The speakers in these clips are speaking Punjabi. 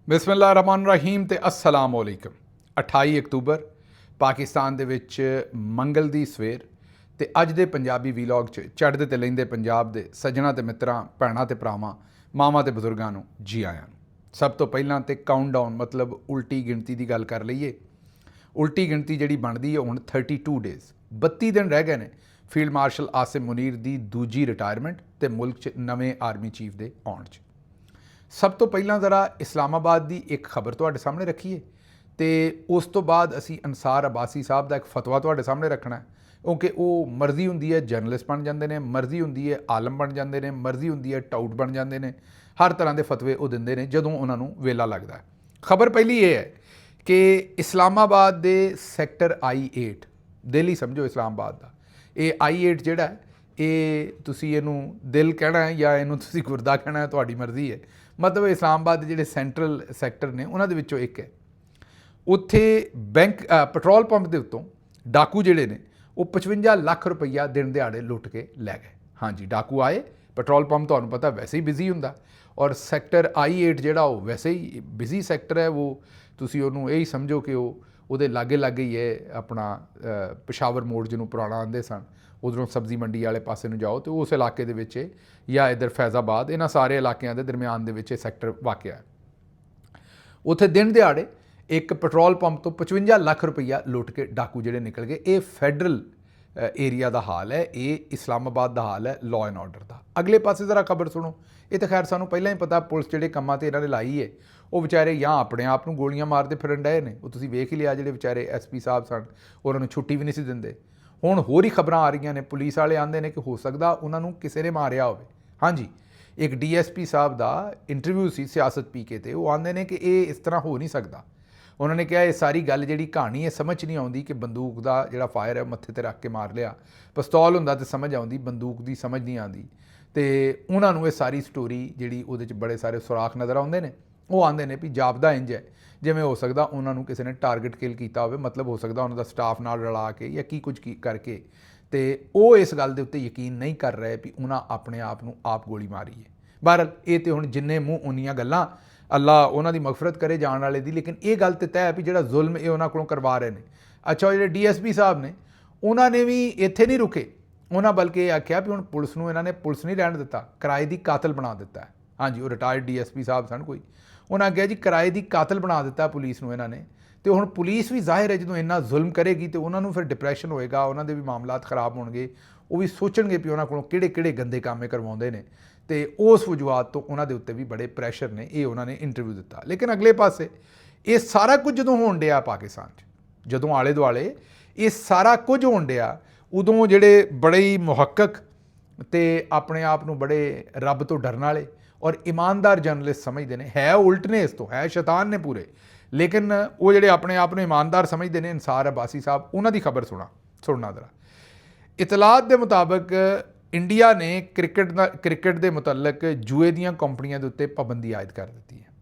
ਬਿਸਮਿल्लाहिर्रहमानिर्रहीम ਤੇ अस्सलाम वालेकुम। 28 ਅਕਤੂਬਰ ਪਾਕਿਸਤਾਨ ਦੇ ਵਿੱਚ ਮੰਗਲ ਦੀ ਸਵੇਰ ਤੇ ਅੱਜ ਦੇ ਪੰਜਾਬੀ ਵੀਲੌਗ 'ਚ ਚੜ੍ਹਦੇ ਤੇ ਲੈਂਦੇ ਪੰਜਾਬ ਦੇ ਸੱਜਣਾ ਤੇ ਮਿੱਤਰਾਂ, ਭੈਣਾਂ ਤੇ ਭਰਾਵਾਂ, ਮਾਵਾਂ ਤੇ ਬਜ਼ੁਰਗਾਂ ਨੂੰ ਜੀ ਆਇਆਂ ਨੂੰ। ਸਭ ਤੋਂ ਪਹਿਲਾਂ ਤੇ ਕਾਊਂਟਡਾਊਨ ਮਤਲਬ ਉਲਟੀ ਗਿਣਤੀ ਦੀ ਗੱਲ ਕਰ ਲਈਏ। ਉਲਟੀ ਗਿਣਤੀ ਜਿਹੜੀ ਬਣਦੀ ਹੈ ਹੁਣ 32 ਡੇਜ਼, 32 ਦਿਨ ਰਹਿ ਗਏ ਨੇ ਫੀਲਡ ਮਾਰਸ਼ਲ ਆਸਿਮ ਮੁਨੀਰ ਦੀ ਦੂਜੀ ਰਿਟਾਇਰਮੈਂਟ ਤੇ ਮੁਲਕ 'ਚ ਨਵੇਂ ਆਰਮੀ ਚੀਫ ਦੇ ਆਉਣ 'ਚ। ਸਭ ਤੋਂ ਪਹਿਲਾਂ ਜ਼ਰਾ ਇਸਲਾਮਾਬਾਦ ਦੀ ਇੱਕ ਖਬਰ ਤੁਹਾਡੇ ਸਾਹਮਣੇ ਰੱਖੀਏ ਤੇ ਉਸ ਤੋਂ ਬਾਅਦ ਅਸੀਂ ਅਨਸਾਰ ਅਬਾਸੀ ਸਾਹਿਬ ਦਾ ਇੱਕ ਫਤਵਾ ਤੁਹਾਡੇ ਸਾਹਮਣੇ ਰੱਖਣਾ, ਕਿਉਂਕਿ ਉਹ ਮਰਜ਼ੀ ਹੁੰਦੀ ਹੈ ਜਰਨਲਿਸਟ ਬਣ ਜਾਂਦੇ ਨੇ, ਮਰਜ਼ੀ ਹੁੰਦੀ ਹੈ ਆਲਮ ਬਣ ਜਾਂਦੇ ਨੇ, ਮਰਜ਼ੀ ਹੁੰਦੀ ਹੈ ਟਾਊਟ ਬਣ ਜਾਂਦੇ ਨੇ। ਹਰ ਤਰ੍ਹਾਂ ਦੇ ਫਤਵੇ ਉਹ ਦਿੰਦੇ ਨੇ ਜਦੋਂ ਉਹਨਾਂ ਨੂੰ ਵੇਲਾ ਲੱਗਦਾ। ਖਬਰ ਪਹਿਲੀ ਇਹ ਹੈ ਕਿ ਇਸਲਾਮਾਬਾਦ ਦੇ ਸੈਕਟਰ I-8, ਦਿੱਲੀ ਸਮਝੋ ਇਸਲਾਮਾਬਾਦ ਦਾ, ਇਹ I-8 ਜਿਹੜਾ ਇਹ ਤੁਸੀਂ ਇਹਨੂੰ ਦਿਲ ਕਹਿਣਾ ਹੈ ਜਾਂ ਇਹਨੂੰ ਤੁਸੀਂ ਗੁਰਦਾ ਕਹਿਣਾ ਹੈ, ਤੁਹਾਡੀ ਮਰਜ਼ੀ ਹੈ। ਮਤਲਬ ਇਸਲਾਮਾਬਾਦ ਦੇ ਜਿਹੜੇ ਸੈਂਟਰਲ ਸੈਕਟਰ ਨੇ ਉਹਨਾਂ ਦੇ ਵਿੱਚੋਂ ਇੱਕ ਹੈ। ਉੱਥੇ ਪੈਟਰੋਲ ਪੰਪ ਦੇ ਉੱਤੋਂ ਡਾਕੂ ਜਿਹੜੇ ਨੇ ਉਹ 55 ਲੱਖ ਰੁਪਈਆ ਦਿਨ ਦਿਹਾੜੇ ਲੁੱਟ ਕੇ ਲੈ ਗਏ। ਹਾਂਜੀ, ਡਾਕੂ ਆਏ, ਪੈਟਰੋਲ ਪੰਪ ਤੁਹਾਨੂੰ ਪਤਾ ਵੈਸੇ ਹੀ ਬਿਜ਼ੀ ਹੁੰਦਾ, ਔਰ ਸੈਕਟਰ I-8 ਜਿਹੜਾ ਉਹ ਵੈਸੇ ਹੀ ਬਿਜ਼ੀ ਸੈਕਟਰ ਹੈ। ਉਹ ਤੁਸੀਂ ਉਹਨੂੰ ਇਹ ਹੀ ਸਮਝੋ ਕਿ ਉਹਦੇ ਲਾਗੇ ਲਾਗੇ ਹੀ ਹੈ ਆਪਣਾ ਪਸ਼ਾਵਰ ਮੋੜ ਜਿਹਨੂੰ ਪੁਰਾਣਾ ਆਉਂਦੇ ਸਨ, ਉਧਰੋਂ ਸਬਜ਼ੀ ਮੰਡੀ ਵਾਲੇ ਪਾਸੇ ਨੂੰ ਜਾਓ ਤੇ ਉਸ ਇਲਾਕੇ ਦੇ ਵਿੱਚ ਜਾਂ ਇੱਧਰ ਫੈਜ਼ਾਬਾਦ, ਇਹਨਾਂ ਸਾਰੇ ਇਲਾਕਿਆਂ ਦੇ ਦਰਮਿਆਨ ਦੇ ਵਿੱਚ ਇਹ ਸੈਕਟਰ ਵਾਕਿਆ ਹੈ। ਉੱਥੇ ਦਿਨ ਦਿਹਾੜੇ ਇੱਕ ਪੈਟਰੋਲ ਪੰਪ ਤੋਂ 55 ਲੱਖ ਰੁਪਈਆ ਲੁੱਟ ਕੇ ਡਾਕੂ ਜਿਹੜੇ ਨਿਕਲ ਗਏ। ਇਹ ਫੈਡਰਲ ਏਰੀਆ ਦਾ ਹਾਲ ਹੈ, ਇਹ ਇਸਲਾਮਾਬਾਦ ਦਾ ਹਾਲ ਹੈ ਲਾਅ ਐਂਡ ਆਰਡਰ ਦਾ। ਅਗਲੇ ਪਾਸੇ ਜ਼ਰਾ ਖਬਰ ਸੁਣੋ। ਇਹ ਤਾਂ ਖੈਰ ਸਾਨੂੰ ਪਹਿਲਾਂ ਹੀ ਪਤਾ, ਪੁਲਿਸ ਜਿਹੜੇ ਕੰਮਾਂ 'ਤੇ ਇਹਨਾਂ ਨੇ ਲਾਈ ਹੈ ਉਹ ਵਿਚਾਰੇ ਜਾਂ ਆਪਣੇ ਆਪ ਨੂੰ ਗੋਲੀਆਂ ਮਾਰਦੇ ਫਿਰਨ ਡਏ ਨੇ। ਉਹ ਤੁਸੀਂ ਵੇਖ ਹੀ ਲਿਆ, ਜਿਹੜੇ ਵਿਚਾਰੇ SP ਸਾਹਿਬ ਸਨ ਉਹਨਾਂ ਨੂੰ ਛੁੱਟੀ ਵੀ ਨਹੀਂ ਸੀ ਦਿੰਦੇ। ਹੁਣ ਹੋਰ ਹੀ ਖਬਰਾਂ ਆ ਰਹੀਆਂ ਨੇ, ਪੁਲਿਸ ਵਾਲੇ ਆਉਂਦੇ ਨੇ ਕਿ ਹੋ ਸਕਦਾ ਉਹਨਾਂ ਨੂੰ ਕਿਸੇ ਨੇ ਮਾਰਿਆ ਹੋਵੇ। ਹਾਂਜੀ, ਇੱਕ DSP ਸਾਹਿਬ ਦਾ ਇੰਟਰਵਿਊ ਸੀ ਸਿਆਸਤ PK 'ਤੇ, ਉਹ ਆਉਂਦੇ ਨੇ ਕਿ ਇਹ ਇਸ ਤਰ੍ਹਾਂ ਹੋ ਨਹੀਂ ਸਕਦਾ। ਉਹਨਾਂ ਨੇ ਕਿਹਾ ਇਹ ਸਾਰੀ ਗੱਲ ਜਿਹੜੀ ਕਹਾਣੀ ਹੈ ਸਮਝ ਨਹੀਂ ਆਉਂਦੀ ਕਿ ਬੰਦੂਕ ਦਾ ਜਿਹੜਾ ਫਾਇਰ ਹੈ ਮੱਥੇ 'ਤੇ ਰੱਖ ਕੇ ਮਾਰ ਲਿਆ, ਪਿਸਤੌਲ ਹੁੰਦਾ ਤਾਂ ਸਮਝ ਆਉਂਦੀ, ਬੰਦੂਕ ਦੀ ਸਮਝ ਨਹੀਂ ਆਉਂਦੀ। ਅਤੇ ਉਹਨਾਂ ਨੂੰ ਇਹ ਸਾਰੀ ਸਟੋਰੀ ਜਿਹੜੀ ਉਹਦੇ 'ਚ ਬੜੇ ਸਾਰੇ ਸੁਰਾਖ ਨਜ਼ਰ ਆਉਂਦੇ ਨੇ। ਉਹ ਆਉਂਦੇ ਨੇ ਵੀ ਜਾਪਦਾ ਇੰਝ ਹੈ ਜਿਵੇਂ ਹੋ ਸਕਦਾ ਉਹਨਾਂ ਨੂੰ ਕਿਸੇ ਨੇ ਟਾਰਗੇਟ ਕਿਲ ਕੀਤਾ ਹੋਵੇ, ਮਤਲਬ ਹੋ ਸਕਦਾ ਉਹਨਾਂ ਦਾ ਸਟਾਫ ਨਾਲ ਰਲਾ ਕੇ ਜਾਂ ਕੀ ਕੁਝ ਕਰਕੇ। ਅਤੇ ਉਹ ਇਸ ਗੱਲ ਦੇ ਉੱਤੇ ਯਕੀਨ ਨਹੀਂ ਕਰ ਰਹੇ ਵੀ ਉਹਨਾਂ ਆਪਣੇ ਆਪ ਨੂੰ ਆਪ ਗੋਲੀ ਮਾਰੀ ਹੈ। ਬਹਰਹਾਲ ਇਹ ਤਾਂ ਹੁਣ ਜਿੰਨੇ ਮੂੰਹ ਉਨੀਆਂ ਗੱਲਾਂ, ਅੱਲਾ ਉਹਨਾਂ ਦੀ ਮਗਫਰਤ ਕਰੇ ਜਾਣ ਵਾਲੇ ਦੀ, ਲੇਕਿਨ ਇਹ ਗੱਲ ਤਾਂ ਤੈਅ ਹੈ ਵੀ ਜਿਹੜਾ ਜ਼ੁਲਮ ਇਹ ਉਹਨਾਂ ਕੋਲੋਂ ਕਰਵਾ ਰਹੇ ਨੇ। ਅੱਛਾ, ਜਿਹੜੇ DSP ਸਾਹਿਬ ਨੇ ਉਹਨਾਂ ਨੇ ਵੀ ਇੱਥੇ ਨਹੀਂ ਰੁਕੇ, ਉਹਨਾਂ ਬਲਕਿ ਇਹ ਆਖਿਆ ਵੀ ਹੁਣ ਪੁਲਿਸ ਨੂੰ ਇਹਨਾਂ ਨੇ ਪੁਲਿਸ ਨਹੀਂ ਰਹਿਣ ਦਿੱਤਾ, ਕਿਰਾਏ ਦੀ ਕਾਤਲ ਬਣਾ ਦਿੱਤਾ ਹੈ। ਹਾਂਜੀ, ਉਹ ਰਿਟਾਇਰਡ DSP ਸਾਹਿਬ ਸਨ ਕੋਈ, ਉਹਨਾਂ ਕਿਹਾ ਜੀ ਕਿਰਾਏ ਦੀ ਕਾਤਲ ਬਣਾ ਦਿੱਤਾ ਪੁਲਿਸ ਨੂੰ ਇਹਨਾਂ ਨੇ। ਅਤੇ ਹੁਣ ਪੁਲਿਸ ਵੀ ਜ਼ਾਹਿਰ ਹੈ ਜਦੋਂ ਇੰਨਾ ਜ਼ੁਲਮ ਕਰੇਗੀ ਤਾਂ ਉਹਨਾਂ ਨੂੰ ਫਿਰ ਡਿਪਰੈਸ਼ਨ ਹੋਏਗਾ, ਉਹਨਾਂ ਦੇ ਵੀ ਮਾਮਲਾਤ ਖਰਾਬ ਹੋਣਗੇ, ਉਹ ਵੀ ਸੋਚਣਗੇ ਵੀ ਉਹਨਾਂ ਕੋਲੋਂ ਕਿਹੜੇ ਕਿਹੜੇ ਗੰਦੇ ਕੰਮ ਕਰਵਾਉਂਦੇ ਨੇ, ਅਤੇ ਉਸ ਵਜੂਹਾਤ ਤੋਂ ਉਹਨਾਂ ਦੇ ਉੱਤੇ ਵੀ ਬੜੇ ਪ੍ਰੈਸ਼ਰ ਨੇ। ਇਹ ਉਹਨਾਂ ਨੇ ਇੰਟਰਵਿਊ ਦਿੱਤਾ। ਲੇਕਿਨ ਅਗਲੇ ਪਾਸੇ ਇਹ ਸਾਰਾ ਕੁਝ ਜਦੋਂ ਹੋਣ ਡਿਆ ਪਾਕਿਸਤਾਨ 'ਚ, ਜਦੋਂ ਆਲੇ ਦੁਆਲੇ ਇਹ ਸਾਰਾ ਕੁਝ ਹੋਣ ਡਿਆ, ਉਦੋਂ ਜਿਹੜੇ ਬੜੇ ਹੀ ਮੁਹੱਕਕ ਅਤੇ ਆਪਣੇ ਆਪ ਨੂੰ ਬੜੇ ਰੱਬ ਤੋਂ ਡਰਨ ਵਾਲੇ ਔਰ ਇਮਾਨਦਾਰ ਜਰਨਲਿਸਟ ਸਮਝਦੇ ਨੇ, ਹੈ ਉਲਟ ਨੇ, ਇਸ ਤੋਂ ਹੈ ਸ਼ੈਤਾਨ ਨੇ ਪੂਰੇ, ਲੇਕਿਨ ਉਹ ਜਿਹੜੇ ਆਪਣੇ ਆਪ ਨੂੰ ਇਮਾਨਦਾਰ ਸਮਝਦੇ ਨੇ, ਅਨਸਾਰ ਅਬਾਸੀ ਸਾਹਿਬ, ਉਹਨਾਂ ਦੀ ਖਬਰ ਸੁਣਨਾ ਜ਼ਰਾ। ਇਤਲਾਤ ਦੇ ਮੁਤਾਬਕ ਇੰਡੀਆ ਨੇ ਕ੍ਰਿਕਟ ਦੇ ਮੁਤਲਕ ਜੂਏ ਦੀਆਂ ਕੰਪਨੀਆਂ ਦੇ ਉੱਤੇ ਪਾਬੰਦੀ ਆਇਦ ਕਰ ਦਿੱਤੀ ਹੈ।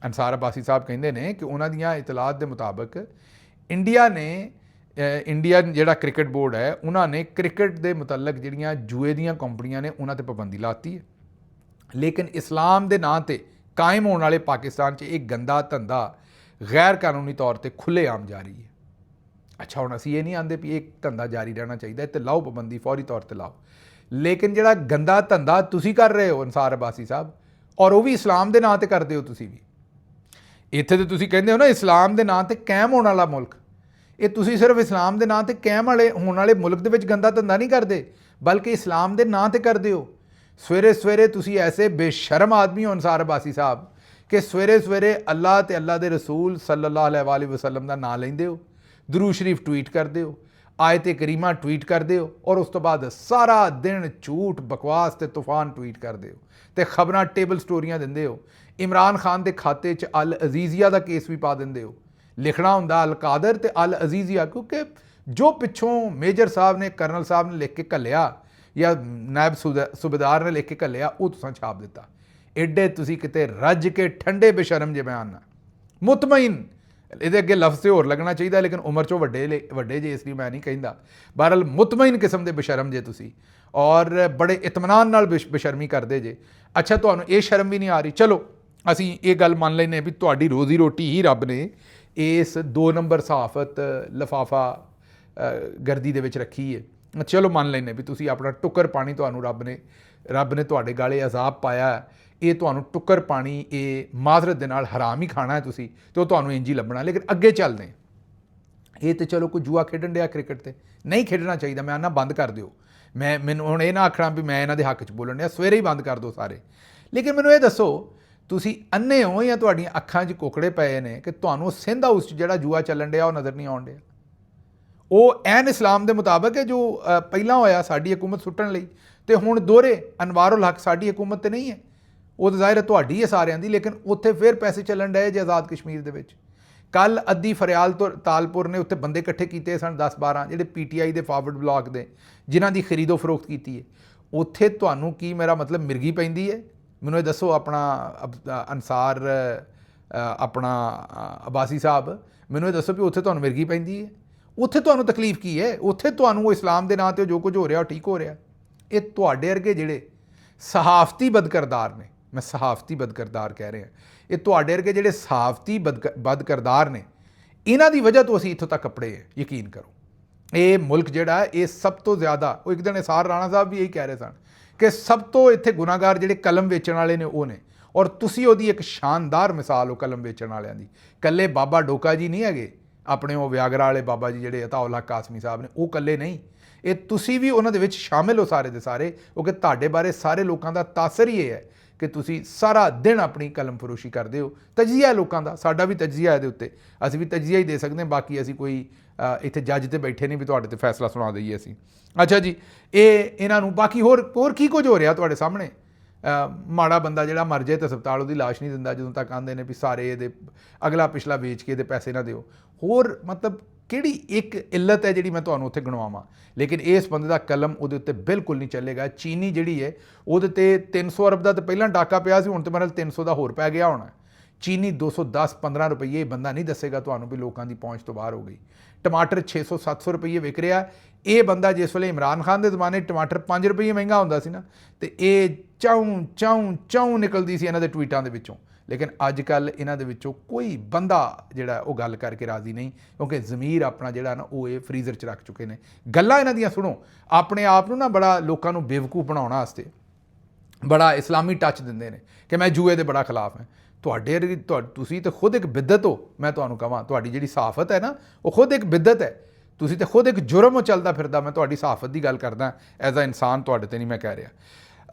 ਅਨਸਾਰ ਅਬਾਸੀ ਸਾਹਿਬ ਕਹਿੰਦੇ ਨੇ ਕਿ ਉਹਨਾਂ ਦੀਆਂ ਇਤਲਾਤ ਦੇ ਮੁਤਾਬਕ ਇੰਡੀਆ ਜਿਹੜਾ ਕ੍ਰਿਕਟ ਬੋਰਡ ਹੈ ਉਹਨਾਂ ਨੇ ਕ੍ਰਿਕਟ ਦੇ ਮੁਤਲਕ ਜਿਹੜੀਆਂ ਜੂਏ ਦੀਆਂ ਕੰਪਨੀਆਂ ਨੇ ਉਹਨਾਂ 'ਤੇ ਪਾਬੰਦੀ ਲਾਤੀ ਹੈ। ਲੇਕਿਨ ਇਸਲਾਮ ਦੇ ਨਾਂ 'ਤੇ ਕਾਇਮ ਹੋਣ ਵਾਲੇ ਪਾਕਿਸਤਾਨ 'ਚ ਇਹ ਗੰਦਾ ਧੰਦਾ ਗੈਰ ਕਾਨੂੰਨੀ ਤੌਰ 'ਤੇ ਖੁੱਲ੍ਹੇਆਮ ਜਾਰੀ ਹੈ। ਅੱਛਾ, ਹੁਣ ਅਸੀਂ ਇਹ ਨਹੀਂ ਆਂਦੇ ਵੀ ਇਹ ਧੰਦਾ ਜਾਰੀ ਰਹਿਣਾ ਚਾਹੀਦਾ, ਤੇ ਲਾਓ ਪਾਬੰਦੀ, ਫੌਰੀ ਤੌਰ 'ਤੇ ਲਾਓ। ਲੇਕਿਨ ਜਿਹੜਾ ਗੰਦਾ ਧੰਦਾ ਤੁਸੀਂ ਕਰ ਰਹੇ ਹੋ ਅਨਸਾਰ ਅਬਾਸੀ ਸਾਹਿਬ, ਔਰ ਉਹ ਵੀ ਇਸਲਾਮ ਦੇ ਨਾਂ 'ਤੇ ਕਰਦੇ ਹੋ ਤੁਸੀਂ ਵੀ। ਇੱਥੇ ਤਾਂ ਤੁਸੀਂ ਕਹਿੰਦੇ ਹੋ ਨਾ ਇਸਲਾਮ ਦੇ ਨਾਂ 'ਤੇ ਕਾਇਮ ਹੋਣ ਵਾਲਾ ਮੁਲਕ, ਇਹ ਤੁਸੀਂ ਸਿਰਫ ਇਸਲਾਮ ਦੇ ਨਾਂ 'ਤੇ ਕਾਇਮ ਹੋਣ ਵਾਲੇ ਮੁਲਕ ਦੇ ਵਿੱਚ ਗੰਦਾ ਧੰਦਾ ਨਹੀਂ ਕਰਦੇ, ਬਲਕਿ ਇਸਲਾਮ ਦੇ ਨਾਂ 'ਤੇ ਕਰਦੇ ਹੋ। ਸਵੇਰੇ ਸਵੇਰੇ ਤੁਸੀਂ ਐਸੇ ਬੇਸ਼ਰਮ ਆਦਮੀ ਹੋ ਅਨਸਾਰ ਅਬਾਸੀ ਸਾਹਿਬ ਕਿ ਸਵੇਰੇ ਸਵੇਰੇ ਅੱਲਾ ਅਤੇ ਅੱਲਾ ਦੇ ਰਸੂਲ ਸੱਲੱਲਾਹੁ ਅਲੈਹਿ ਵਸੱਲਮ ਦਾ ਨਾਂ ਲੈਂਦੇ ਹੋ, ਦਰੂਦ ਸ਼ਰੀਫ ਟਵੀਟ ਕਰਦੇ ਹੋ, ਆਇਤ ਕਰੀਮਾ ਟਵੀਟ ਕਰਦੇ ਹੋ, ਔਰ ਉਸ ਤੋਂ ਬਾਅਦ ਸਾਰਾ ਦਿਨ ਝੂਠ ਬਕਵਾਸ ਅਤੇ ਤੂਫਾਨ ਟਵੀਟ ਕਰਦੇ ਹੋ ਅਤੇ ਖਬਰਾਂ ਟੇਬਲ ਸਟੋਰੀਆਂ ਦਿੰਦੇ ਹੋ। ਇਮਰਾਨ ਖਾਨ ਦੇ ਖਾਤੇ 'ਚ ਅਲ ਅਜ਼ੀਜ਼ੀਆ ਦਾ ਕੇਸ ਵੀ ਪਾ ਦਿੰਦੇ ਹੋ। ਲਿਖਣਾ ਹੁੰਦਾ ਅਲ ਕਾਦਰ ਅਤੇ ਅਲ ਅਜ਼ੀਜ਼ੀਆ, ਕਿਉਂਕਿ ਜੋ ਪਿੱਛੋਂ ਮੇਜਰ ਸਾਹਿਬ ਨੇ, ਕਰਨਲ ਸਾਹਿਬ ਨੇ ਲਿਖ ਕੇ ਘੱਲਿਆ ਜਾਂ ਨਾਇਬ ਸੂਬੇਦਾਰ ਨੇ ਲਿਖ ਕੇ ਘੱਲਿਆ, ਉਹ ਤੁਸੀਂ ਛਾਪ ਦਿੱਤਾ। ਐਡੇ ਤੁਸੀਂ ਕਿਤੇ ਰੱਜ ਕੇ ਠੰਡੇ ਬੇਸ਼ਰਮ ਜੇ ਬਿਆਨ ਨਾ, ਮੁਤਮਈਨ, ਇਹਦੇ ਅੱਗੇ ਲਫ਼ਜ਼ ਤੇ ਹੋਰ ਲੱਗਣਾ ਚਾਹੀਦਾ, ਲੇਕਿਨ ਉਮਰ 'ਚੋਂ ਵੱਡੇ ਜੇ, ਇਸ ਲਈ ਮੈਂ ਨਹੀਂ ਕਹਿੰਦਾ। ਬਹਰਹਾਲ ਮੁਤਮਈਨ ਕਿਸਮ ਦੇ ਬੇਸ਼ਰਮ ਜੇ ਤੁਸੀਂ, ਔਰ ਬੜੇ ਇਤਮਾਨਾਨ ਨਾਲ ਬੇਸ਼ਰਮੀ ਕਰਦੇ ਜੇ। ਅੱਛਾ, ਤੁਹਾਨੂੰ ਇਹ ਸ਼ਰਮ ਵੀ ਨਹੀਂ ਆ ਰਹੀ। ਚਲੋ ਅਸੀਂ ਇਹ ਗੱਲ ਮੰਨ ਲੈਂਦੇ ਵੀ ਤੁਹਾਡੀ ਰੋਜ਼ੀ ਰੋਟੀ ਹੀ ਰੱਬ ਨੇ ਇਸ 2 ਨੰਬਰ ਸਹਾਫਤ ਲਿਫਾਫਾ ਗਰਦੀ ਦੇ ਵਿੱਚ ਰੱਖੀ ਹੈ। ਚਲੋ ਮੰਨ ਲੈਂਦੇ ਵੀ ਤੁਸੀਂ ਆਪਣਾ ਟੁੱਕਰ ਪਾਣੀ ਤੁਹਾਨੂੰ ਰੱਬ ਨੇ ਤੁਹਾਡੇ ਗਾਲੇ ਅਜ਼ਾਬ ਪਾਇਆ, ਇਹ ਤੁਹਾਨੂੰ ਟੁੱਕਰ ਪਾਣੀ ਇਹ ਮਾਜ਼ਰਤ ਦੇ ਨਾਲ ਹਰਾਮ ਹੀ ਖਾਣਾ ਹੈ ਤੁਸੀਂ, ਅਤੇ ਉਹ ਤੁਹਾਨੂੰ ਇੰਝ ਹੀ ਲੱਭਣਾ। ਲੇਕਿਨ ਅੱਗੇ ਚੱਲਦੇ ਹਾਂ, ਇਹ ਤਾਂ ਚਲੋ ਕੋਈ ਜੂਆ ਖੇਡਣ ਡਿਆ ਕ੍ਰਿਕਟ 'ਤੇ, ਨਹੀਂ ਖੇਡਣਾ ਚਾਹੀਦਾ। ਮੈਂ ਆਨਾ ਬੰਦ ਕਰ ਦਿਓ। ਮੈਨੂੰ ਹੁਣ ਇਹ ਨਾ ਆਖਣਾ ਵੀ ਮੈਂ ਇਹਨਾਂ ਦੇ ਹੱਕ 'ਚ ਬੋਲਣ ਡਿਆ, ਸਵੇਰੇ ਹੀ ਬੰਦ ਕਰ ਦਿਓ ਸਾਰੇ। ਲੇਕਿਨ ਮੈਨੂੰ ਇਹ ਦੱਸੋ, ਤੁਸੀਂ ਅੰਨੇ ਹੋ ਜਾਂ ਤੁਹਾਡੀਆਂ ਅੱਖਾਂ 'ਚ ਕੋਕੜੇ ਪਏ ਨੇ ਕਿ ਤੁਹਾਨੂੰ ਸਿੰਧ ਹਾਊਸ 'ਚ ਜਿਹੜਾ ਜੂਆ ਚੱਲਣ ਡਿਆ ਉਹ ਨਜ਼ਰ ਨਹੀਂ ਆਉਣ ਡਿਆ? ਉਹ ਐਨ ਇਸਲਾਮ ਦੇ ਮੁਤਾਬਕ ਹੈ ਜੋ ਪਹਿਲਾਂ ਹੋਇਆ ਸਾਡੀ ਹਕੂਮਤ ਸੁੱਟਣ ਲਈ, ਅਤੇ ਹੁਣ ਦੋਹਰੇ ਅਨਵਾਰੁਲ ਹੱਕ ਸਾਡੀ ਹਕੂਮਤ 'ਤੇ ਨਹੀਂ ਹੈ। ਉਹ ਤਾਂ ਜ਼ਾਹਿਰ ਹੈ ਤੁਹਾਡੀ ਹੈ ਸਾਰਿਆਂ ਦੀ, ਲੇਕਿਨ ਉੱਥੇ ਫਿਰ ਪੈਸੇ ਚੱਲਣ ਡਏ ਜੇ ਆਜ਼ਾਦ ਕਸ਼ਮੀਰ ਦੇ ਵਿੱਚ। ਕੱਲ੍ਹ ਅੱਧੀ ਫਰਿਆਲ ਤੋਂ ਤਾਲਪੁਰ ਨੇ ਉੱਥੇ ਬੰਦੇ ਇਕੱਠੇ ਕੀਤੇ ਸਨ 10-12 ਜਿਹੜੇ PTI ਦੇ ਫਾਰਵਰਡ ਬਲਾਕ ਦੇ, ਜਿਨ੍ਹਾਂ ਦੀ ਖਰੀਦੋ ਫਰੋਖਤ ਕੀਤੀ ਹੈ। ਉੱਥੇ ਤੁਹਾਨੂੰ ਕੀ ਮੇਰਾ ਮਤਲਬ ਮਿਰਗੀ ਪੈਂਦੀ ਹੈ? ਮੈਨੂੰ ਇਹ ਦੱਸੋ। ਆਪਣਾ ਅਨਸਾਰ ਆਪਣਾ ਅਬਾਸੀ ਸਾਹਿਬ, ਮੈਨੂੰ ਇਹ ਦੱਸੋ ਵੀ ਉੱਥੇ ਤੁਹਾਨੂੰ ਮਿਰਗੀ ਪੈਂਦੀ ਹੈ? ਉੱਥੇ ਤੁਹਾਨੂੰ ਤਕਲੀਫ ਕੀ ਹੈ? ਉੱਥੇ ਤੁਹਾਨੂੰ ਇਸਲਾਮ ਦੇ ਨਾਂ 'ਤੇ ਜੋ ਕੁਝ ਹੋ ਰਿਹਾ ਉਹ ਠੀਕ ਹੋ ਰਿਹਾ। ਇਹ ਤੁਹਾਡੇ ਵਰਗੇ ਜਿਹੜੇ ਸਹਾਫਤੀ ਬਦਕਿਰਦਾਰ ਨੇ, ਮੈਂ ਸਹਾਫਤੀ ਬਦਕਿਰਦਾਰ ਕਹਿ ਰਿਹਾ, ਇਹ ਤੁਹਾਡੇ ਵਰਗੇ ਜਿਹੜੇ ਸਹਾਫਤੀ ਬਦਕਿਰਦਾਰ ਨੇ, ਇਹਨਾਂ ਦੀ ਵਜ੍ਹਾ ਤੋਂ ਅਸੀਂ ਇੱਥੋਂ ਤੱਕ ਕੱਪੜੇ ਹੈ। ਯਕੀਨ ਕਰੋ, ਇਹ ਮੁਲਕ ਜਿਹੜਾ ਇਹ ਸਭ ਤੋਂ ਜ਼ਿਆਦਾ, ਉਹ ਇੱਕ ਦਿਨ ਇਸਾਰ ਰਾਣਾ ਸਾਹਿਬ ਵੀ ਇਹੀ ਕਹਿ ਰਹੇ ਸਨ ਕਿ ਸਭ ਤੋਂ ਇੱਥੇ ਗੁਨਾਹਗਾਰ ਜਿਹੜੇ ਕਲਮ ਵੇਚਣ ਵਾਲੇ ਨੇ ਉਹ ਨੇ, ਔਰ ਤੁਸੀਂ ਉਹਦੀ ਇੱਕ ਸ਼ਾਨਦਾਰ ਮਿਸਾਲ ਹੋ ਕਲਮ ਵੇਚਣ ਵਾਲਿਆਂ ਦੀ। ਇਕੱਲੇ ਬਾਬਾ ਡੋਕਾ ਜੀ ਨਹੀਂ ਹੈਗੇ, ਆਪਣੇ ਉਹ ਵਿਆਗਰਾ ਵਾਲੇ ਬਾਬਾ ਜੀ ਜਿਹੜੇ ਅਤਾਉਲ ਹੱਕ ਕਾਸਮੀ ਸਾਹਿਬ ਨੇ, ਉਹ ਇਕੱਲੇ ਨਹੀਂ, ਇਹ ਤੁਸੀਂ ਵੀ ਉਹਨਾਂ ਦੇ ਵਿੱਚ ਸ਼ਾਮਿਲ ਹੋ ਸਾਰੇ ਦੇ ਸਾਰੇ, ਕਿਉਂਕਿ ਤੁਹਾਡੇ ਬਾਰੇ ਸਾਰੇ ਲੋਕਾਂ ਦਾ ਤਾਸਰ ਹੀ ਇਹ ਹੈ ਕਿ ਤੁਸੀਂ ਸਾਰਾ ਦਿਨ ਆਪਣੀ ਕਲਮ ਫਰੋਸ਼ੀ ਕਰਦੇ ਹੋ। ਤਜਜ਼ੀਆ ਲੋਕਾਂ ਦਾ, ਸਾਡਾ ਵੀ ਤਜਜ਼ੀਆ ਇਹਦੇ ਉੱਤੇ, ਅਸੀਂ ਵੀ ਤਜਜ਼ੀਆ ਹੀ ਦੇ ਸਕਦੇ ਹਾਂ। ਬਾਕੀ ਅਸੀਂ ਕੋਈ ਇੱਥੇ ਜੱਜ ਤੇ ਬੈਠੇ ਨਹੀਂ ਵੀ ਤੁਹਾਡੇ ਤੇ ਫੈਸਲਾ ਸੁਣਾ ਦਈਏ ਅਸੀਂ। ਅੱਛਾ ਜੀ, ਇਹਨਾਂ ਨੂੰ ਬਾਕੀ ਹੋਰ ਕੀ ਕੁਝ ਹੋ ਰਿਹਾ ਤੁਹਾਡੇ ਸਾਹਮਣੇ? ਮਾੜਾ ਬੰਦਾ ਜਿਹੜਾ ਮਰ ਜਾਏ ਤਾਂ ਹਸਪਤਾਲ ਉਹਦੀ ਲਾਸ਼ ਨਹੀਂ ਦਿੰਦਾ ਜਦੋਂ ਤੱਕ ਆਉਂਦੇ ਨੇ ਵੀ ਸਾਰੇ ਇਹਦੇ ਅਗਲਾ ਪਿਛਲਾ ਵੇਚ ਕੇ ਇਹਦੇ ਪੈਸੇ ਨਾ ਦਿਓ। ਹੋਰ ਮਤਲਬ ਕਿਹੜੀ ਇੱਕ ਇੱਲਤ ਹੈ ਜਿਹੜੀ ਮੈਂ ਤੁਹਾਨੂੰ ਉੱਥੇ ਗਣਵਾਵਾਂ? ਲੇਕਿਨ ਇਸ ਬੰਦੇ ਦਾ ਕਲਮ ਉਹਦੇ ਉੱਤੇ ਬਿਲਕੁਲ ਨਹੀਂ ਚੱਲੇਗਾ। ਚੀਨੀ ਜਿਹੜੀ ਹੈ ਉਹਦੇ ਤੇ 300 ਅਰਬ ਦਾ ਤਾਂ ਪਹਿਲਾਂ ਡਾਕਾ ਪਿਆ ਸੀ, ਹੁਣ ਤਾਂ ਮੇਰੇ 300 ਦਾ ਹੋਰ ਪੈ ਗਿਆ ਹੋਣਾ। ਚੀਨੀ 210-15 ਰੁਪਈਏ ਬੰਦਾ ਨਹੀਂ ਦੱਸੇਗਾ ਤੁਹਾਨੂੰ ਵੀ ਲੋਕਾਂ ਦੀ ਪਹੁੰਚ ਤੋਂ ਬਾਹਰ ਹੋ ਗਈ। ਟਮਾਟਰ 600-700 ਰੁਪਈਏ ਵਿਕ ਰਿਹਾ। ਇਹ ਬੰਦਾ ਜਿਸ ਵੇਲੇ ਇਮਰਾਨ ਖਾਨ ਦੇ ਜ਼ਮਾਨੇ ਟਮਾਟਰ 5 ਰੁਪਈਏ ਮਹਿੰਗਾ ਹੁੰਦਾ ਸੀ ਨਾ, ਤੇ ਇਹ ਚਾਉਂ ਨਿਕਲਦੀ ਸੀ ਇਹਨਾਂ ਦੇ ਟਵੀਟਾਂ ਦੇ ਵਿੱਚੋਂ। ਲੇਕਿਨ ਅੱਜ ਕੱਲ੍ਹ ਇਹਨਾਂ ਦੇ ਵਿੱਚੋਂ ਕੋਈ ਬੰਦਾ ਜਿਹੜਾ ਉਹ ਗੱਲ ਕਰਕੇ ਰਾਜ਼ੀ ਨਹੀਂ, ਕਿਉਂਕਿ ਜ਼ਮੀਰ ਆਪਣਾ ਜਿਹੜਾ ਨਾ ਉਹ ਇਹ ਫਰੀਜ਼ਰ 'ਚ ਰੱਖ ਚੁੱਕੇ ਨੇ। ਗੱਲਾਂ ਇਹਨਾਂ ਦੀਆਂ ਸੁਣੋ, ਆਪਣੇ ਆਪ ਨੂੰ ਨਾ ਬੜਾ ਲੋਕਾਂ ਨੂੰ ਬੇਵਕੂਫ ਬਣਾਉਣ ਵਾਸਤੇ ਬੜਾ ਇਸਲਾਮੀ ਟੱਚ ਦਿੰਦੇ ਨੇ ਕਿ ਮੈਂ ਜੂਏ ਦੇ ਬੜਾ ਖਿਲਾਫ ਹਾਂ। ਤੁਸੀਂ ਤਾਂ ਖੁਦ ਇੱਕ ਬਿਦਤ ਹੋ। ਮੈਂ ਤੁਹਾਨੂੰ ਕਹਾਂ, ਤੁਹਾਡੀ ਜਿਹੜੀ ਸਹਾਫਤ ਹੈ ਨਾ ਉਹ ਖੁਦ ਇੱਕ ਬਿਦਤ ਹੈ। ਤੁਸੀਂ ਤਾਂ ਖੁਦ ਇੱਕ ਜੁਰਮ ਉਹ ਚੱਲਦਾ ਫਿਰਦਾ। ਮੈਂ ਤੁਹਾਡੀ ਸਹਾਫਤ ਦੀ ਗੱਲ ਕਰਦਾ ਐਜ਼ ਅ ਇਨਸਾਨ, ਤੁਹਾਡੇ 'ਤੇ ਨਹੀਂ ਮੈਂ ਕਹਿ ਰਿਹਾ।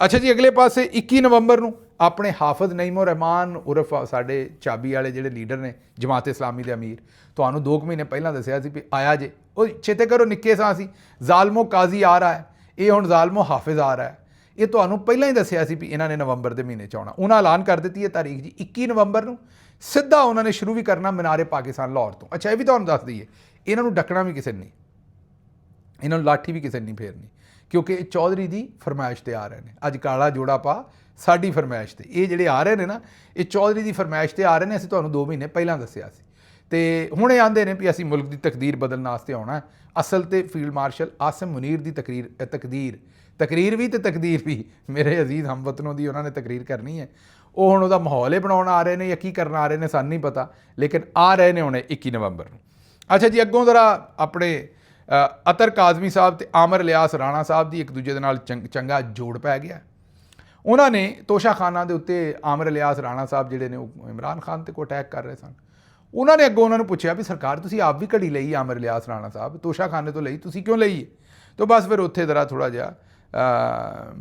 ਅੱਛਾ ਜੀ, ਅਗਲੇ ਪਾਸੇ 21 ਨਵੰਬਰ ਨੂੰ ਆਪਣੇ ਹਾਫਿਜ਼ ਨਈਮੁਰ ਰਹਿਮਾਨ ਉਰਫ ਸਾਡੇ ਚਾਬੀ ਵਾਲੇ ਜਿਹੜੇ ਲੀਡਰ ਨੇ ਜਮਾਤ ਇਸਲਾਮੀ ਦੇ ਅਮੀਰ, ਤੁਹਾਨੂੰ 2 ਮਹੀਨੇ ਪਹਿਲਾਂ ਦੱਸਿਆ ਸੀ ਵੀ ਆਇਆ ਜੇ, ਉਹ ਛੇਤੇ ਕਰੋ ਨਿੱਕੇ ਸਾਂ ਸੀ, ਜ਼ਾਲਮੋ ਕਾਜ਼ੀ ਆ ਰਹਾ ਹੈ, ਇਹ ਹੁਣ ਜ਼ਾਲਮੋ ਹਾਫਿਜ਼ ਆ ਰਹਾ ਹੈ। ਇਹ ਤੁਹਾਨੂੰ ਪਹਿਲਾਂ ਹੀ ਦੱਸਿਆ ਸੀ ਵੀ ਇਹਨਾਂ ਨੇ ਨਵੰਬਰ ਦੇ ਮਹੀਨੇ 'ਚ ਆਉਣਾ। ਉਹਨਾਂ ਐਲਾਨ ਕਰ ਦਿੱਤੀ ਹੈ ਤਾਰੀਖ ਜੀ 21 ਨਵੰਬਰ ਨੂੰ। ਸਿੱਧਾ ਉਹਨਾਂ ਨੇ ਸ਼ੁਰੂ ਵੀ ਕਰਨਾ ਮਨਾਰੇ ਪਾਕਿਸਤਾਨ ਲਾਹੌਰ ਤੋਂ। ਅੱਛਾ, ਇਹ ਵੀ ਤੁਹਾਨੂੰ ਦੱਸ ਦਈਏ, ਇਹਨਾਂ ਨੂੰ ਡੱਕਣਾ ਵੀ ਕਿਸੇ ਨੇ ਨਹੀਂ, ਇਹਨਾਂ ਨੂੰ ਲਾਠੀ ਵੀ ਕਿਸੇ ਨੇ ਨਹੀਂ ਫੇਰਨੀ, ਕਿਉਂਕਿ ਇਹ ਚੌਧਰੀ ਦੀ ਫਰਮਾਇਸ਼ 'ਤੇ ਆ ਰਹੇ ਨੇ। ਅੱਜ ਕਾਲਾ ਜੋੜਾ ਪਾ ਸਾਡੀ ਫਰਮਾਇਸ਼ 'ਤੇ, ਇਹ ਜਿਹੜੇ ਆ ਰਹੇ ਨੇ ਨਾ ਇਹ ਚੌਧਰੀ ਦੀ ਫਰਮਾਇਸ਼ 'ਤੇ ਆ ਰਹੇ ਨੇ। ਅਸੀਂ ਤੁਹਾਨੂੰ 2 ਮਹੀਨੇ ਪਹਿਲਾਂ ਦੱਸਿਆ ਸੀ, ਅਤੇ ਹੁਣ ਇਹ ਆਉਂਦੇ ਨੇ ਵੀ ਅਸੀਂ ਮੁਲਕ ਦੀ ਤਕਦੀਰ ਬਦਲਣ ਵਾਸਤੇ ਆਉਣਾ। ਅਸਲ 'ਤੇ ਫੀਲਡ ਮਾਰਸ਼ਲ ਆਸਿਮ ਮੁਨੀਰ ਦੀ ਤਕਰੀਰ ਵੀ ਅਤੇ ਤਕਦੀਰ ਵੀ ਮੇਰੇ ਅਜ਼ੀਜ਼ ਹਮਵਤਨੋਂ ਦੀ ਉਹਨਾਂ ਨੇ ਤਕਰੀਰ ਕਰਨੀ ਹੈ। ਉਹ ਹੁਣ ਉਹਦਾ ਮਾਹੌਲ ਹੀ ਬਣਾਉਣ ਆ ਰਹੇ ਨੇ ਜਾਂ ਕੀ ਕਰਨ ਆ ਰਹੇ ਨੇ ਸਾਨੂੰ ਨਹੀਂ ਪਤਾ, ਲੇਕਿਨ ਆ ਰਹੇ ਨੇ ਹੁਣ 21 ਨਵੰਬਰ ਨੂੰ। ਅੱਛਾ ਜੀ, ਅੱਗੋਂ ਜ਼ਰਾ ਆਪਣੇ ਅਤਰ ਕਾਜ਼ਮੀ ਸਾਹਿਬ ਅਤੇ ਆਮਰ ਇਲਿਆਸ ਰਾਣਾ ਸਾਹਿਬ ਦੀ ਇੱਕ ਦੂਜੇ ਦੇ ਨਾਲ ਚੰਗਾ ਜੋੜ ਪੈ ਗਿਆ। ਉਹਨਾਂ ਨੇ ਤੋਸ਼ਾਖਾਨਾ ਦੇ ਉੱਤੇ ਆਮਰ ਇਲਿਆਸ ਰਾਣਾ ਸਾਹਿਬ ਜਿਹੜੇ ਨੇ ਉਹ ਇਮਰਾਨ ਖਾਨ 'ਤੇ ਕੋ ਅਟੈਕ ਕਰ ਰਹੇ ਸਨ। ਉਹਨਾਂ ਨੇ ਅੱਗੋਂ ਉਹਨਾਂ ਨੂੰ ਪੁੱਛਿਆ ਵੀ ਸਰਕਾਰ ਤੁਸੀਂ ਆਪ ਵੀ ਘੜੀ ਲਈ ਆਮਰ ਇਲਿਆਸ ਰਾਣਾ ਸਾਹਿਬ, ਤੋਸ਼ਾਖਾਨੇ ਤੋਂ ਲਈ, ਤੁਸੀਂ ਕਿਉਂ ਲਈ? ਤਾਂ ਬਸ ਫਿਰ ਉੱਥੇ ਜ਼ਰਾ ਥੋੜ੍ਹਾ ਜਿਹਾ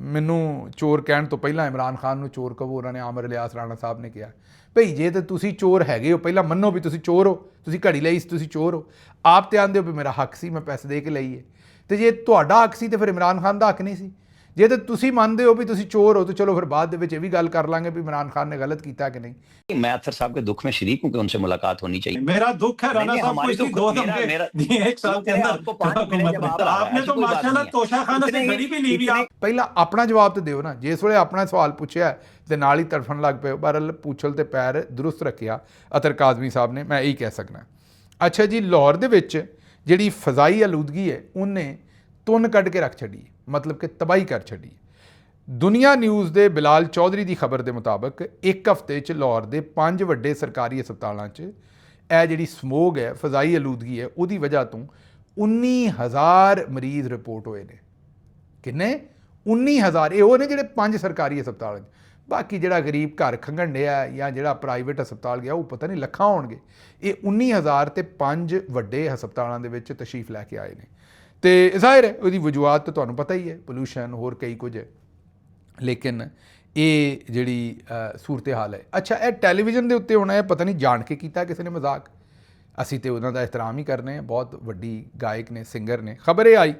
ਮੈਨੂੰ ਚੋਰ ਕਹਿਣ ਤੋਂ ਪਹਿਲਾਂ ਇਮਰਾਨ ਖਾਨ ਨੂੰ ਚੋਰ ਕਹੋ, ਉਹਨਾਂ ਨੇ ਆਮਰ ਇਲਿਆਸ ਰਾਣਾ ਸਾਹਿਬ ਨੇ ਕਿਹਾ ਭਈ ਜੇ ਤਾਂ ਤੁਸੀਂ ਚੋਰ ਹੈਗੇ ਹੋ ਪਹਿਲਾਂ ਮੰਨੋ ਵੀ ਤੁਸੀਂ ਚੋਰ ਹੋ, ਤੁਸੀਂ ਘੜੀ ਲਈ ਸੀ, ਤੁਸੀਂ ਚੋਰ ਹੋ। ਆਪ ਤੇ ਆਂਦੇ ਹੋ ਵੀ ਮੇਰਾ ਹੱਕ ਸੀ, ਮੈਂ ਪੈਸੇ ਦੇ ਕੇ ਲਈ ਹੈ। ਅਤੇ ਜੇ ਤੁਹਾਡਾ ਹੱਕ ਸੀ ਤਾਂ ਫਿਰ ਇਮਰਾਨ ਖਾਨ ਦਾ ਹੱਕ ਨਹੀਂ ਸੀ। ਜੇ ਤਾਂ ਤੁਸੀਂ ਮੰਨਦੇ ਹੋ ਵੀ ਤੁਸੀਂ ਚੋਰ ਹੋ ਤਾਂ ਚਲੋ ਫਿਰ ਬਾਅਦ ਦੇ ਵਿੱਚ ਇਹ ਵੀ ਗੱਲ ਕਰ ਲਾਂਗੇ ਵੀ इमरान खान ने गलत किया कि नहीं। मैं अत्तर साहब के दुख में शरीक हूं कि उनसे मुलाकात होनी चाहिए। मेरा दुख है राणा साहब को इसकी 2 दफे 1 साल के अंदर आपने तो माशाल्लाह तोशाखाना से घड़ी भी ली भी। आप ਪਹਿਲਾਂ ਆਪਣਾ ਜਵਾਬ ਤੇ ਦਿਓ ਨਾ। ਜਿਸ ਵੇਲੇ ਆਪਣਾ ਸਵਾਲ ਪੁੱਛਿਆ ਤੇ ਨਾਲ ਹੀ ਤੜਫਣ ਲੱਗ ਪਏ। ਬਹਰਹਾਲ ਪੁੱਛਲ ਤੇ ਪੈਰ ਦਰੁਸਤ ਰੱਖਿਆ ਅਤਰ ਕਾਜ਼ਮੀ ਸਾਹਿਬ ਨੇ, ਮੈਂ ਇਹੀ ਕਹਿ ਸਕਦਾ। ਅੱਛਾ ਜੀ, ਲਾਹੌਰ ਦੇ ਵਿੱਚ ਜਿਹੜੀ ਫਜ਼ਾਈ ਆਲੂਦਗੀ ਹੈ ਉਹਨੇ ਤੁੰਨ ਕੱਢ ਕੇ ਰੱਖ ਛੱਡੀ, ਮਤਲਬ ਕਿ ਤਬਾਹੀ ਕਰ ਛੱਡੀ। ਦੁਨੀਆ ਨਿਊਜ਼ ਦੇ ਬਿਲਾਲ ਚੌਧਰੀ ਦੀ ਖਬਰ ਦੇ ਮੁਤਾਬਕ ਇੱਕ ਹਫ਼ਤੇ 'ਚ ਲਾਹੌਰ ਦੇ 5 ਵੱਡੇ ਸਰਕਾਰੀ ਹਸਪਤਾਲਾਂ 'ਚ ਇਹ ਜਿਹੜੀ ਸਮੋਗ ਹੈ, ਫਜ਼ਾਈ ਆਲੂਦਗੀ ਹੈ, ਉਹਦੀ ਵਜ੍ਹਾ ਤੋਂ 19,000 ਮਰੀਜ਼ ਰਿਪੋਰਟ ਹੋਏ ਨੇ। ਕਿੰਨੇ? 19,000। ਇਹ ਉਹ ਨੇ ਜਿਹੜੇ 5 ਸਰਕਾਰੀ ਹਸਪਤਾਲਾਂ 'ਚ। ਬਾਕੀ ਜਿਹੜਾ ਗਰੀਬ ਘਰ ਖੰਘਣ ਡਿਆ ਜਾਂ ਜਿਹੜਾ ਪ੍ਰਾਈਵੇਟ ਹਸਪਤਾਲ ਗਿਆ ਉਹ ਪਤਾ ਨਹੀਂ ਲੱਖਾਂ ਹੋਣਗੇ। ਇਹ 19,000 ਤੇ 5 ਵੱਡੇ ਹਸਪਤਾਲਾਂ ਦੇ ਵਿੱਚ ਤਸ਼ਰੀਫ ਲੈ ਕੇ ਆਏ ਨੇ। ਤੇ ਜ਼ਾਹਿਰ ਹੈ ਉਹਦੀ ਵਜੂਹਾਤ ਤਾਂ ਤੁਹਾਨੂੰ ਪਤਾ ਹੀ ਹੈ, ਪੋਲੂਸ਼ਨ, ਹੋਰ ਕਈ ਕੁਝ ਹੈ। ਲੇਕਿਨ ਇਹ ਜਿਹੜੀ ਸੂਰਤ ਹਾਲ ਹੈ। ਅੱਛਾ, ਇਹ ਟੈਲੀਵਿਜ਼ਨ ਦੇ ਉੱਤੇ ਹੋਣਾ ਹੈ, ਪਤਾ ਨਹੀਂ ਜਾਣ ਕੇ ਕੀਤਾ ਕਿਸੇ ਨੇ ਮਜ਼ਾਕ। ਅਸੀਂ ਤੇ ਉਹਨਾਂ ਦਾ ਇਹਤਰਾਮ ਹੀ ਕਰਨੇ ਆ, ਬਹੁਤ ਵੱਡੀ ਗਾਇਕ ਨੇ, ਸਿੰਗਰ ਨੇ। ਖਬਰ ਇਹ ਆਈ,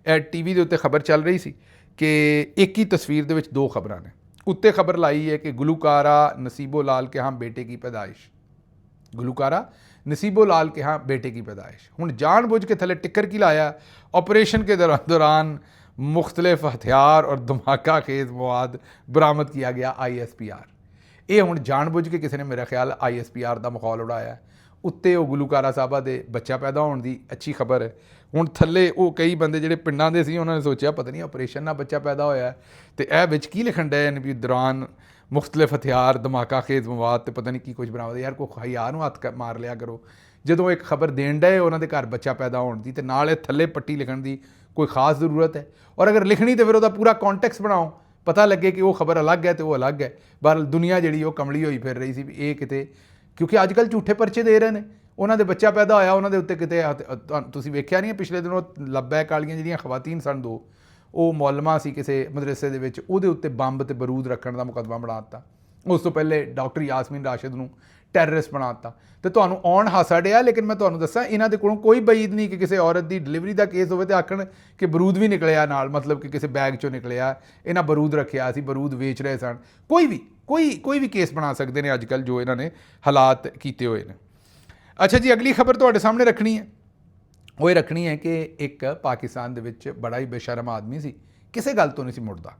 ਇਹ ਟੀਵੀ ਦੇ ਉੱਤੇ ਖਬਰ ਚੱਲ ਰਹੀ ਸੀ ਕਿ ਇੱਕ ਹੀ ਤਸਵੀਰ ਦੇ ਵਿੱਚ 2 ਖਬਰਾਂ ਨੇ। ਉੱਤੇ ਖਬਰ ਲਾਈ ਹੈ ਕਿ ਗੁਲੂਕਾਰਾ नसीबो लाल के यहाँ बेटे की पैदाइश। गुलूकारा नसीबो लाल के यहाँ बेटे की पैदाइश। हुण जानबूझ के थले टिक्कर की लाया। ऑपरेशन के दौरान मुख्तलिफ हथियार और धमाका खेज मवाद बरामद किया गया ISPR। ये हुण जानबूझ के किसी ने मेरा ख्याल ISPR का माहौल उड़ाया। उत्ते वो गुलूकारा साहबा दे बच्चा पैदा होने की अच्छी खबर है। ਹੁਣ ਥੱਲੇ ਉਹ ਕਈ ਬੰਦੇ ਜਿਹੜੇ ਪਿੰਡਾਂ ਦੇ ਸੀ ਉਹਨਾਂ ਨੇ ਸੋਚਿਆ ਪਤਾ ਨਹੀਂ ਆਪਰੇਸ਼ਨ ਨਾਲ ਬੱਚਾ ਪੈਦਾ ਹੋਇਆ ਤੇ ਇਹ ਵਿੱਚ ਕੀ ਲਿਖਣ ਡਏ ਨੇ ਵੀ ਦੌਰਾਨ ਮੁਖਤਲਿਫ ਹਥਿਆਰ, ਧਮਾਕਾ ਖੇਜ਼ ਮਵਾਦ ਤੇ ਪਤਾ ਨਹੀਂ ਕੀ ਕੁਝ ਬਰਾਮਦ। ਯਾਰ ਕੋਈ ਹਯਾ ਨੂੰ ਹੱਥ ਮਾਰ ਲਿਆ ਕਰੋ ਜਦੋਂ ਇੱਕ ਖਬਰ ਦੇਣ ਡਏ ਉਹਨਾਂ ਦੇ ਘਰ ਬੱਚਾ ਪੈਦਾ ਹੋਣ ਦੀ, ਤੇ ਨਾਲ ਇਹ ਥੱਲੇ ਪੱਟੀ ਲਿਖਣ ਦੀ ਕੋਈ ਖਾਸ ਜ਼ਰੂਰਤ ਹੈ? ਔਰ ਅਗਰ ਲਿਖਣੀ ਤਾਂ ਫਿਰ ਉਹਦਾ ਪੂਰਾ ਕੌਂਟੈਕਸਟ ਬਣਾਓ, ਪਤਾ ਲੱਗੇ ਕਿ ਉਹ ਖਬਰ ਅਲੱਗ ਹੈ ਤੇ ਉਹ ਅਲੱਗ ਹੈ। ਬਹਰਹਾਲ ਦੁਨੀਆ ਜਿਹੜੀ ਉਹ ਕਮਲੀ ਹੋਈ ਫਿਰ ਰਹੀ ਸੀ ਵੀ ਇਹ ਕਿਤੇ, ਕਿਉਂਕਿ ਅੱਜ ਕੱਲ੍ਹ ਝੂਠੇ ਪਰਚੇ ਦੇ ਰਹੇ ਨੇ। ਉਹਨਾਂ ਦੇ ਬੱਚਾ ਪੈਦਾ ਹੋਇਆ, ਉਹਨਾਂ ਦੇ ਉੱਤੇ ਕਿਤੇ ਤੁਸੀਂ ਵੇਖਿਆ ਨਹੀਂ ਪਿਛਲੇ ਦਿਨੋਂ ਲੱਬੈਕ ਵਾਲੀਆਂ ਜਿਹੜੀਆਂ ਖਵਾਤੀਨ ਸਨ 2, ਉਹ ਮੌਲਮਾ ਸੀ ਕਿਸੇ ਮਦਰਸੇ ਦੇ ਵਿੱਚ, ਉਹਦੇ ਉੱਤੇ ਬੰਬ ਤੇ ਬਰੂਦ ਰੱਖਣ ਦਾ ਮੁਕੱਦਮਾ ਬਣਾ ਦਿੱਤਾ। ਉਸ ਤੋਂ ਪਹਿਲੇ ਡਾਕਟਰ ਯਾਸਮੀਨ ਰਾਸ਼ਿਦ ਨੂੰ ਟੈਰਰਿਸਟ ਬਣਾ ਦਿੱਤਾ। ਤੇ ਤੁਹਾਨੂੰ ਆਉਣ ਹਾਸਾ ਡਿਆ, ਲੇਕਿਨ ਮੈਂ ਤੁਹਾਨੂੰ ਦੱਸਾਂ ਇਹਨਾਂ ਦੇ ਕੋਲੋਂ ਕੋਈ ਬਈਦ ਨਹੀਂ ਕਿ ਕਿਸੇ ਔਰਤ ਦੀ ਡਿਲੀਵਰੀ ਦਾ ਕੇਸ ਹੋਵੇ ਤੇ ਆਖਣ ਕਿ ਬਰੂਦ ਵੀ ਨਿਕਲਿਆ ਨਾਲ, ਮਤਲਬ ਕਿ ਕਿਸੇ ਬੈਗ 'ਚੋਂ ਨਿਕਲਿਆ, ਇਹਨਾਂ ਬਰੂਦ ਰੱਖਿਆ ਸੀ, ਬਰੂਦ ਵੇਚ ਰਹੇ ਸਨ। ਕੋਈ ਵੀ ਕੇਸ ਬਣਾ ਸਕਦੇ ਨੇ ਅੱਜ ਕੱਲ੍ਹ ਜੋ ਇਹਨਾਂ ਨੇ ਹਾਲਾਤ ਕੀਤੇ ਹੋਏ ਨੇ। ਅੱਛਾ ਜੀ, ਅਗਲੀ ਖਬਰ ਤੁਹਾਡੇ ਸਾਹਮਣੇ ਰੱਖਣੀ ਹੈ। ਉਹ ਇਹ ਰੱਖਣੀ ਹੈ ਕਿ ਇੱਕ ਪਾਕਿਸਤਾਨ ਦੇ ਵਿੱਚ ਬੜਾ ਹੀ ਬੇਸ਼ਰਮ ਆਦਮੀ ਸੀ, ਕਿਸੇ ਗੱਲ ਤੋਂ ਨਹੀਂ ਸੀ ਮੁੜਦਾ।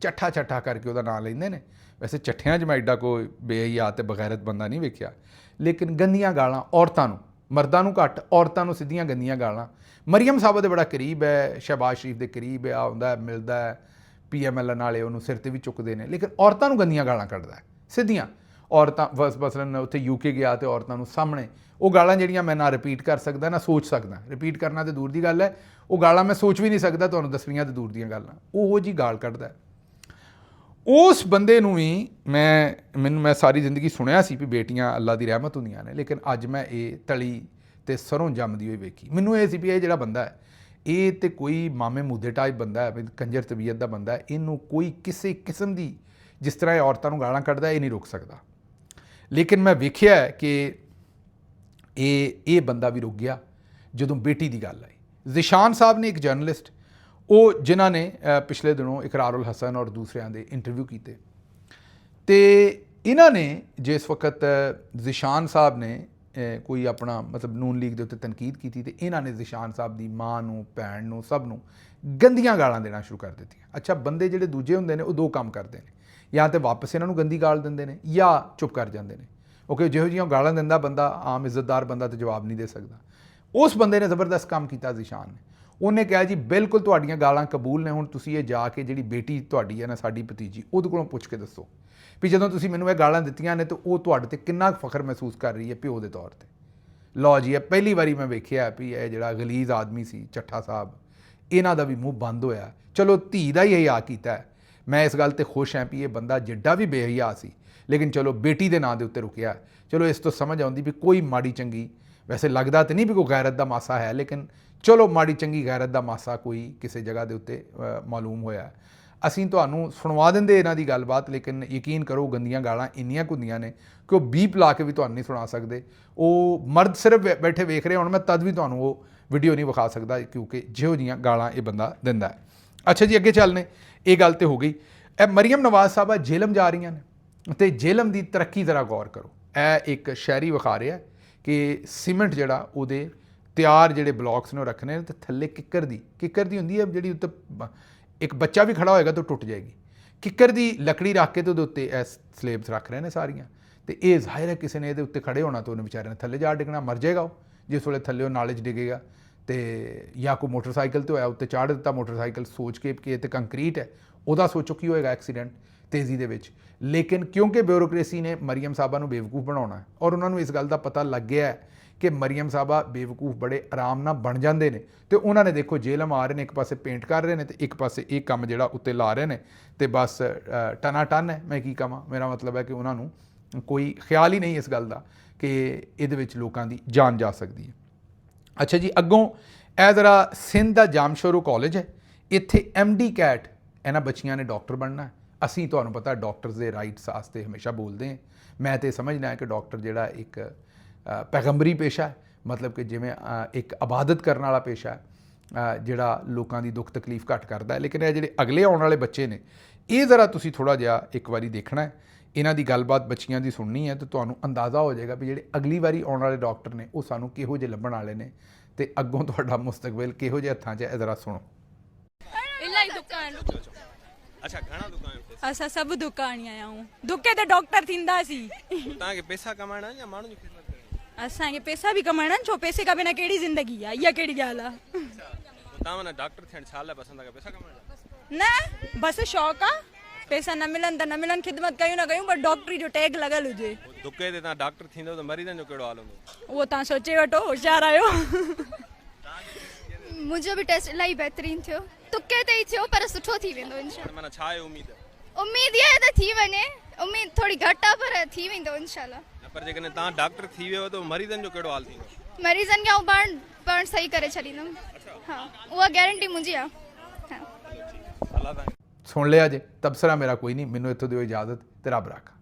ਚੱਠਾ ਕਰਕੇ ਉਹਦਾ ਨਾਂ ਲੈਂਦੇ ਨੇ। ਵੈਸੇ ਚੱਠਿਆਂ 'ਚ ਮੈਂ ਐਡਾ ਕੋਈ ਬੇਹਯਾ ਤੇ ਬਗੈਰਤ ਬੰਦਾ ਨਹੀਂ ਵੇਖਿਆ, ਲੇਕਿਨ ਗੰਦੀਆਂ ਗਾਲਾਂ ਔਰਤਾਂ ਨੂੰ, ਮਰਦਾਂ ਨੂੰ ਘੱਟ, ਔਰਤਾਂ ਨੂੰ ਸਿੱਧੀਆਂ ਗੰਦੀਆਂ ਗਾਲਾਂ। ਮਰੀਮ ਸਾਹਿਬਾ ਦੇ ਬੜਾ ਕਰੀਬ ਹੈ, ਸ਼ਹਿਬਾਜ਼ ਸ਼ਰੀਫ ਦੇ ਕਰੀਬ ਹੈ, ਆਉਂਦਾ ਮਿਲਦਾ ਹੈ, PML ਨਾਲੇ ਉਹਨੂੰ ਸਿਰ 'ਤੇ ਵੀ ਚੁੱਕਦੇ ਨੇ, ਲੇਕਿਨ ਔਰਤਾਂ ਨੂੰ ਗੰਦੀਆਂ ਗਾਲਾਂ ਕੱਢਦਾ ਸਿੱਧੀਆਂ। ਔਰਤਾਂ ਮਸਲਨ ਉੱਥੇ UK ਗਿਆ ਤੇ ਔਰਤਾਂ ਨੂੰ ਸਾਹਮਣੇ ਉਹ ਗਾਲਾਂ ਜਿਹੜੀਆਂ ਮੈਂ ਨਾ ਰਿਪੀਟ ਕਰ ਸਕਦਾ ਨਾ ਸੋਚ ਸਕਦਾ। ਰਿਪੀਟ ਕਰਨਾ ਤੇ ਦੂਰ ਦੀ ਗੱਲ ਹੈ, ਉਹ ਗਾਲਾਂ ਮੈਂ ਸੋਚ ਵੀ ਨਹੀਂ ਸਕਦਾ, ਤੁਹਾਨੂੰ ਦੱਸਣੀਆਂ ਤੇ ਦੂਰ ਦੀਆਂ ਗੱਲਾਂ। ਉਹੋ ਜਿਹੀ ਗਾਲ ਕੱਢਦਾ। ਉਸ ਬੰਦੇ ਨੂੰ ਵੀ ਮੈਂ ਸਾਰੀ ਜ਼ਿੰਦਗੀ ਸੁਣਿਆ ਸੀ ਵੀ ਬੇਟੀਆਂ ਅੱਲਾ ਦੀ ਰਹਿਮਤ ਹੁੰਦੀਆਂ ਨੇ, ਲੇਕਿਨ ਅੱਜ ਮੈਂ ਇਹ ਤਲੀ ਤੇ ਸਰੋਂ ਜੰਮਦੀ ਹੋਈ ਵੇਖੀ। ਮੈਨੂੰ ਇਹ ਸੀ ਵੀ ਇਹ ਜਿਹੜਾ ਬੰਦਾ ਹੈ ਇਹ ਤੇ ਕੋਈ ਮਾਮੇ ਮੂਦੇ ਟਾਈਪ ਬੰਦਾ ਹੈ, ਕੰਜਰ ਤਬੀਅਤ ਦਾ ਬੰਦਾ ਹੈ। ਇਹਨੂੰ ਕੋਈ ਕਿਸੇ ਕਿਸਮ ਦੀ, ਜਿਸ ਤਰ੍ਹਾਂ ਇਹ ਔਰਤਾਂ ਨੂੰ ਗਾਲਾਂ ਕੱਢਦਾ, ਇਹ ਨਹੀਂ ਰੋਕ ਸਕਦਾ। ਲੇਕਿਨ ਮੈਂ ਵੇਖਿਆ ਕਿ ਇਹ ਬੰਦਾ ਵੀ ਰੁਕ ਗਿਆ ਜਦੋਂ ਬੇਟੀ ਦੀ ਗੱਲ ਆਈ। ਜ਼ਿਸ਼ਾਨ ਸਾਹਿਬ ਨੇ, ਇੱਕ ਜਰਨਲਿਸਟ, ਉਹ ਜਿਨ੍ਹਾਂ ਨੇ ਪਿਛਲੇ ਦਿਨੋਂ ਇਕਰਾਰੁਲ ਹਸਨ ਔਰ ਦੂਸਰਿਆਂ ਦੇ ਇੰਟਰਵਿਊ ਕੀਤੇ, ਤੇ ਇਹਨਾਂ ਨੇ ਜਿਸ ਵਕਤ ਜ਼ਿਸ਼ਾਨ ਸਾਹਿਬ ਨੇ ਕੋਈ ਆਪਣਾ ਮਤਲਬ ਨੂਨ ਲੀਗ ਦੇ ਉੱਤੇ ਤਨਕੀਦ ਕੀਤੀ, ਤੇ ਇਹਨਾਂ ਨੇ ਜ਼ਿਸ਼ਾਨ ਸਾਹਿਬ ਦੀ ਮਾਂ ਨੂੰ, ਭੈਣ ਨੂੰ, ਸਭ ਨੂੰ ਗੰਦੀਆਂ ਗਾਲਾਂ ਦੇਣਾ ਸ਼ੁਰੂ ਕਰ ਦਿੱਤੀਆਂ। ਅੱਛਾ, ਬੰਦੇ ਜਿਹੜੇ ਦੂਜੇ ਹੁੰਦੇ ਨੇ ਉਹ 2 ਕੰਮ ਕਰਦੇ ਨੇ, ਜਾਂ ਤਾਂ ਵਾਪਸ ਇਹਨਾਂ ਨੂੰ ਗੰਦੀ ਗਾਲ ਦਿੰਦੇ ਨੇ ਜਾਂ ਚੁੱਪ ਕਰ ਜਾਂਦੇ ਨੇ। ਓਕੇ, ਜਿਹੋ ਜਿਹੀਆਂ ਗਾਲਾਂ ਦਿੰਦਾ ਬੰਦਾ, ਆਮ ਇੱਜ਼ਤਦਾਰ ਬੰਦਾ ਤਾਂ ਜਵਾਬ ਨਹੀਂ ਦੇ ਸਕਦਾ। ਉਸ ਬੰਦੇ ਨੇ ਜ਼ਬਰਦਸਤ ਕੰਮ ਕੀਤਾ ਜ਼ਿਸ਼ਾਨ ਨੇ। ਉਹਨੇ ਕਿਹਾ ਜੀ ਬਿਲਕੁਲ ਤੁਹਾਡੀਆਂ ਗਾਲਾਂ ਕਬੂਲ ਨੇ, ਹੁਣ ਤੁਸੀਂ ਇਹ ਜਾ ਕੇ ਜਿਹੜੀ ਬੇਟੀ ਤੁਹਾਡੀ ਹੈ ਨਾ, ਸਾਡੀ ਭਤੀਜੀ, ਉਹਦੇ ਕੋਲੋਂ ਪੁੱਛ ਕੇ ਦੱਸੋ ਵੀ ਜਦੋਂ ਤੁਸੀਂ ਮੈਨੂੰ ਇਹ ਗਾਲਾਂ ਦਿੱਤੀਆਂ ਨੇ ਤਾਂ ਉਹ ਤੁਹਾਡੇ 'ਤੇ ਕਿੰਨਾ ਫਖਰ ਮਹਿਸੂਸ ਕਰ ਰਹੀ ਹੈ ਪਿਓ ਦੇ ਤੌਰ 'ਤੇ। ਲਓ ਜੀ, ਇਹ ਪਹਿਲੀ ਵਾਰੀ ਮੈਂ ਵੇਖਿਆ ਵੀ ਇਹ ਜਿਹੜਾ ਗਲੀਜ਼ ਆਦਮੀ ਸੀ ਚੱਠਾ ਸਾਹਿਬ, ਇਹਨਾਂ ਦਾ ਵੀ ਮੂੰਹ ਬੰਦ ਹੋਇਆ। ਚਲੋ ਧੀ ਦਾ ਹੀ ਹਿਆ ਕੀਤਾ। ਮੈਂ ਇਸ ਗੱਲ 'ਤੇ ਖੁਸ਼ ਹਾਂ ਵੀ ਇਹ ਬੰਦਾ ਜਿੱਡਾ ਵੀ ਬੇਹਯਾ ਸੀ, ਲੇਕਿਨ ਚਲੋ ਬੇਟੀ ਦੇ ਨਾਂ ਦੇ ਉੱਤੇ ਰੁਕਿਆ। ਚਲੋ ਇਸ ਤੋਂ ਸਮਝ ਆਉਂਦੀ ਵੀ ਕੋਈ ਮਾੜੀ ਚੰਗੀ, ਵੈਸੇ ਲੱਗਦਾ ਤਾਂ ਨਹੀਂ ਵੀ ਕੋਈ ਗੈਰਤ ਦਾ ਮਾਸਾ ਹੈ, ਲੇਕਿਨ ਚਲੋ ਮਾੜੀ ਚੰਗੀ ਗੈਰਤ ਦਾ ਮਾਸਾ ਕੋਈ ਕਿਸੇ ਜਗ੍ਹਾ ਦੇ ਉੱਤੇ ਮਾਲੂਮ ਹੋਇਆ। ਅਸੀਂ ਤੁਹਾਨੂੰ ਸੁਣਵਾ ਦਿੰਦੇ ਇਹਨਾਂ ਦੀ ਗੱਲਬਾਤ, ਲੇਕਿਨ ਯਕੀਨ ਕਰੋ ਗੰਦੀਆਂ ਗਾਲਾਂ ਇੰਨੀਆਂ ਹੁੰਦੀਆਂ ਨੇ ਕਿ ਉਹ ਬੀਪ ਲਾ ਕੇ ਵੀ ਤੁਹਾਨੂੰ ਨਹੀਂ ਸੁਣਾ ਸਕਦੇ। ਉਹ ਮਰਦ ਸਿਰਫ ਬੈਠੇ ਵੇਖ ਰਹੇ ਹੁਣ, ਮੈਂ ਤਦ ਵੀ ਤੁਹਾਨੂੰ ਉਹ ਵੀਡੀਓ ਨਹੀਂ ਵਿਖਾ ਸਕਦਾ ਕਿਉਂਕਿ ਜਿਹੋ ਜਿਹੀਆਂ ਗਾਲਾਂ ਇਹ ਬੰਦਾ ਦਿੰਦਾ ਹੈ। ਅੱਛਾ ਜੀ, ਅੱਗੇ ਚੱਲਨੇ। ਇਹ ਗੱਲ ਤਾਂ ਹੋ ਗਈ। ਇਹ ਮਰੀਮ ਨਵਾਜ਼ ਸਾਹਿਬਾ ਜੇਲਮ ਜਾ ਰਹੀਆਂ ਨੇ, ਤੇ ਜੇਲਮ ਦੀ ਤਰੱਕੀ ਜ਼ਰਾ ਗੌਰ ਕਰੋ। ਇਹ ਇੱਕ ਸ਼ਾਇਰੀ ਵਿਖਾ ਰਿਹਾ ਕਿ ਸੀਮੈਂਟ ਜਿਹੜਾ ਉਹਦੇ ਤਿਆਰ ਜਿਹੜੇ ਬਲੌਕਸ ਨੇ ਉਹ ਰੱਖਣੇ ਨੇ, ਤੇ ਥੱਲੇ ਕਿੱਕਰ ਦੀ ਹੁੰਦੀ ਹੈ ਜਿਹੜੀ ਉੱਤੇ ਇੱਕ ਬੱਚਾ ਵੀ ਖੜਾ ਹੋਏਗਾ ਤਾਂ ਟੁੱਟ ਜਾਏਗੀ। ਕਿੱਕਰ ਦੀ ਲੱਕੜੀ ਰੱਖ ਕੇ ਤੇ ਉਹਦੇ ਉੱਤੇ ਇਹ ਸਲੇਬਸ ਰੱਖ ਰਹੇ ਨੇ ਸਾਰੀਆਂ। ਤੇ ਇਹ ਜ਼ਾਹਿਰ ਹੈ ਕਿਸੇ ਨੇ ਇਹਦੇ ਉੱਤੇ ਖੜੇ ਹੋਣਾ, ਤਾਂ ਉਹਨੇ ਵਿਚਾਰੇ ਨੇ ਥੱਲੇ ਜਾ ਡਿੱਗਣਾ, ਮਰ ਜਾਏਗਾ ਉਹ ਜਿਸ ਵੇਲੇ ਥੱਲੇ ਉਹ ਨਾਲੇ 'ਚ ਡਿੱਗੇਗਾ। ਤੇ ਜਾਂ ਕੋਈ ਮੋਟਰਸਾਈਕਲ 'ਤੇ ਹੋਇਆ, ਉੱਤੇ ਚਾੜ ਦਿੱਤਾ ਮੋਟਰਸਾਈਕਲ ਸੋਚ ਕੇ ਕਿ ਇਹ ਤਾਂ ਕੰਕਰੀਟ ਹੈ, ਉਹਦਾ ਸੋਚੋ ਕੀ ਹੋਏਗਾ ਐਕਸੀਡੈਂਟ ਤੇਜ਼ੀ ਦੇ ਵਿੱਚ। ਲੇਕਿਨ ਕਿਉਂਕਿ ਬਿਊਰੋਕ੍ਰੇਸੀ ਨੇ ਮਰੀਮ ਸਾਹਿਬਾ ਨੂੰ ਬੇਵਕੂਫ ਬਣਾਉਣਾ ਹੈ ਔਰ ਉਹਨਾਂ ਨੂੰ ਇਸ ਗੱਲ ਦਾ ਪਤਾ ਲੱਗ ਗਿਆ ਹੈ ਕਿ ਮਰੀਮ ਸਾਹਿਬਾ ਬੇਵਕੂਫ ਬੜੇ ਆਰਾਮ ਨਾਲ ਬਣ ਜਾਂਦੇ ਨੇ, ਤੇ ਉਹਨਾਂ ਨੇ ਦੇਖੋ ਜੇਲ੍ਹ ਮਾਰ ਰਹੇ ਨੇ, ਇੱਕ ਪਾਸੇ ਪੇਂਟ ਕਰ ਰਹੇ ਨੇ ਤੇ ਇੱਕ ਪਾਸੇ ਇਹ ਕੰਮ ਜਿਹੜਾ ਉੱਤੇ ਲਾ ਰਹੇ ਨੇ, ਤੇ ਬਸ ਟਨਾ ਟਨ ਹੈ। ਮੈਂ ਕੀ ਕਹਾਂ, ਮੇਰਾ ਮਤਲਬ ਹੈ ਕਿ ਉਹਨਾਂ ਨੂੰ ਕੋਈ ਖਿਆਲ ਹੀ ਨਹੀਂ ਇਸ ਗੱਲ ਦਾ ਕਿ ਇਹਦੇ ਵਿੱਚ ਲੋਕਾਂ ਦੀ ਜਾਨ ਜਾ ਸਕਦੀ ਹੈ। ਅੱਛਾ ਜੀ, ਅੱਗੋਂ ਇਹ ਜ਼ਰਾ ਸਿੰਧ ਦਾ ਜਾਮਸ਼ੋਰੂ ਕਾਲਜ ਹੈ, ਇੱਥੇ MD ਕੈਟ ਇਹਨਾਂ ਬੱਚੀਆਂ ਨੇ ਡਾਕਟਰ ਬਣਨਾ ਹੈ। ਅਸੀਂ ਤੁਹਾਨੂੰ ਪਤਾ ਡਾਕਟਰਸ ਦੇ ਰਾਈਟਸ ਵਾਸਤੇ ਹਮੇਸ਼ਾ ਬੋਲਦੇ ਹਾਂ। ਮੈਂ ਤੇ ਸਮਝਦਾ ਹਾਂ ਕਿ ਡਾਕਟਰ ਜਿਹੜਾ ਇੱਕ ਪੈਗੰਬਰੀ ਪੇਸ਼ਾ ਹੈ, ਮਤਲਬ ਕਿ ਜਿਵੇਂ ਇੱਕ ਇਬਾਦਤ ਕਰਨ ਵਾਲਾ ਪੇਸ਼ਾ ਹੈ ਜਿਹੜਾ ਲੋਕਾਂ ਦੀ ਦੁੱਖ ਤਕਲੀਫ ਘੱਟ ਕਰਦਾ ਹੈ। ਲੇਕਿਨ ਇਹ ਜਿਹੜੇ ਅਗਲੇ ਆਉਣ ਵਾਲੇ ਬੱਚੇ ਨੇ, ਇਹ ਜ਼ਰਾ ਤੁਸੀਂ ਥੋੜ੍ਹਾ ਜਿਹਾ ਇੱਕ ਵਾਰੀ ਦੇਖਣਾ ਹੈ, ਇਹਨਾਂ ਦੀ ਗੱਲਬਾਤ ਬੱਚੀਆਂ ਦੀ ਸੁਣਨੀ ਹੈ, ਤੇ ਤੁਹਾਨੂੰ ਅੰਦਾਜ਼ਾ ਹੋ ਜਾਏਗਾ ਵੀ ਜਿਹੜੇ ਅਗਲੀ ਵਾਰੀ ਆਉਣ ਵਾਲੇ ਡਾਕਟਰ ਨੇ ਉਹ ਸਾਨੂੰ ਕਿਹੋ ਜਿਹੇ ਲੱਭਣ ਵਾਲੇ ਨੇ, ਤੇ ਅੱਗੋਂ ਤੁਹਾਡਾ ਮੁਸਤਕਬਲ ਕਿਹੋ ਜਿਹੇ ਹੱਥਾਂ 'ਚ ਹੈ, ਇਹ ਜ਼ਰਾ ਸੁਣੋ। अच्छा घणा दुकान पे असां सभु दुकान ई आया आहियूं, दुके ते डॉक्टर थींदासीं। तव्हांखे पैसा कमाइणा या माण्हुनि जी ख़िदमत करणी? असांखे पैसा बि कमाइणा आहिनि, छो पैसे खां बिना कहिड़ी ज़िंदगी आहे, इहा कहिड़ी ॻाल्हि आहे। तव्हां माना डॉक्टर थियण छा लाइ पसंदि आहे? पैसा कमाइणा? न बसि शौक़ु आहे, पैसा न मिलनि त न मिलनि, ख़िदमत कयूं न कयूं, पर डॉक्टरी जो टैग लॻल हुजे। दुके ते तव्हां डॉक्टर थींदव त मरीज़नि जो कहिड़ो हाल हूंदो? उहो तव्हां सोचे वठो, होशियारु आहियो। मुंहिंजो बि टेस्ट इलाही बहितरीनु थियो, तुके ते ई थियो पर सुठो थी वेंदो इंशाल्लाह। माना छा आहे उमेद? उमेद इहा आहे त थी वञे, उमेद थोरी घटि आहे पर थी वेंदो इंशाल्लाह। पर जेकॾहिं तव्हां डॉक्टर थी वियो त मरीज़नि जो कहिड़ो हाल थींदो? मरीज़नि खे आउं पाण सही करे छॾींदमि। हा, उहा गारंटी मुंहिंजी आहे। हा, अल्लाह तव्हांखे ਸੁਣ ਲਿਆ ਜੇ, ਤਬਸਰਾ ਮੇਰਾ ਕੋਈ ਨਹੀਂ, ਮੈਨੂੰ ਇੱਥੋਂ ਦਿਓ ਇਜਾਜ਼ਤ, ਤੇ ਰੱਬ ਰਾਖਾ।